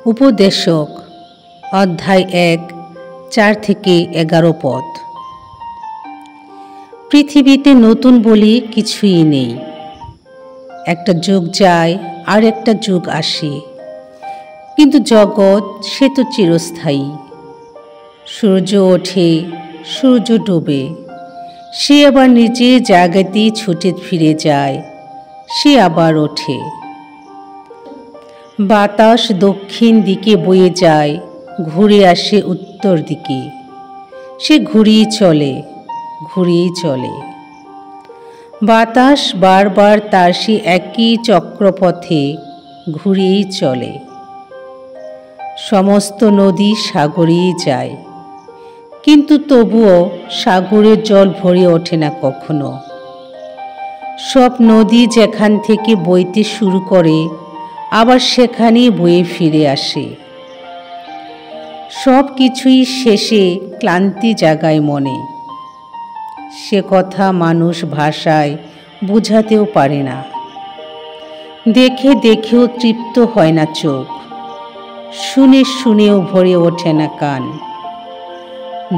উপদেশক অধ্যায় 1 4 থেকে 11 পদ। পৃথিবীতে নতুন বলে কিছুই নেই। একটা যুগ যায় আর একটা যুগ আসে, কিন্তু জগৎ সে তো চিরস্থায়ী। সূর্য ওঠে, সূর্য ডোবে, সে আবার নিজের জায়গাতেই ছুটে ফিরে যায়, সে আবার ওঠে। বাতাস দক্ষিণ দিকে বয়ে যায়, ঘুরে আসে উত্তর দিকে, সে ঘুরেই চলে, ঘুরেই চলে। বাতাস বারবার তার সে একই চক্রপথে ঘুরেই চলে। সমস্ত নদী সাগরেই যায়, কিন্তু তবুও সাগরের জল ভরে ওঠে না কখনো। সব নদী যেখান থেকে বইতে শুরু করে আবার সেখানেই বয়ে ফিরে আসে। সব কিছুই শেষে ক্লান্তি জাগায় মনে। সে কথা মানুষ ভাষায় বোঝাতেও পারে না। দেখে দেখেও তৃপ্ত হয় না চোখ, শুনে শুনেও ভরে ওঠে না কান।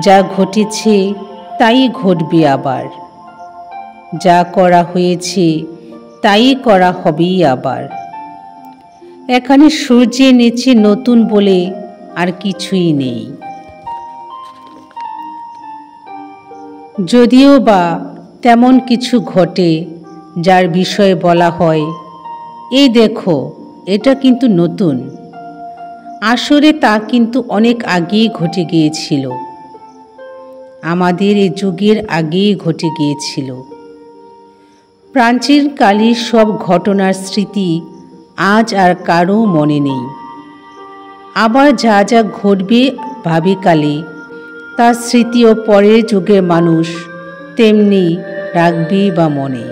যা ঘটেছে তাই ঘটবে আবার, যা করা হয়েছে তাই করা হবেই আবার। এখানে সূর্যের নিচে নতুন বলে আর কিছুই নেই। যদিও বা তেমন কিছু ঘটে যার বিষয়ে বলা হয়, এই দেখো এটা কিন্তু নতুন, আসলে তা কিন্তু অনেক আগেই ঘটে গিয়েছিল, আমাদের এই যুগের আগেই ঘটে গিয়েছিল। প্রাচীনকালের সব ঘটনার স্মৃতি আজ আর কারও মনে নেই। আবার যা যা ঘটবে ভাবিকালে তার স্মৃতিও পরের যুগের মানুষ তেমনি রাখবেই বা মনে।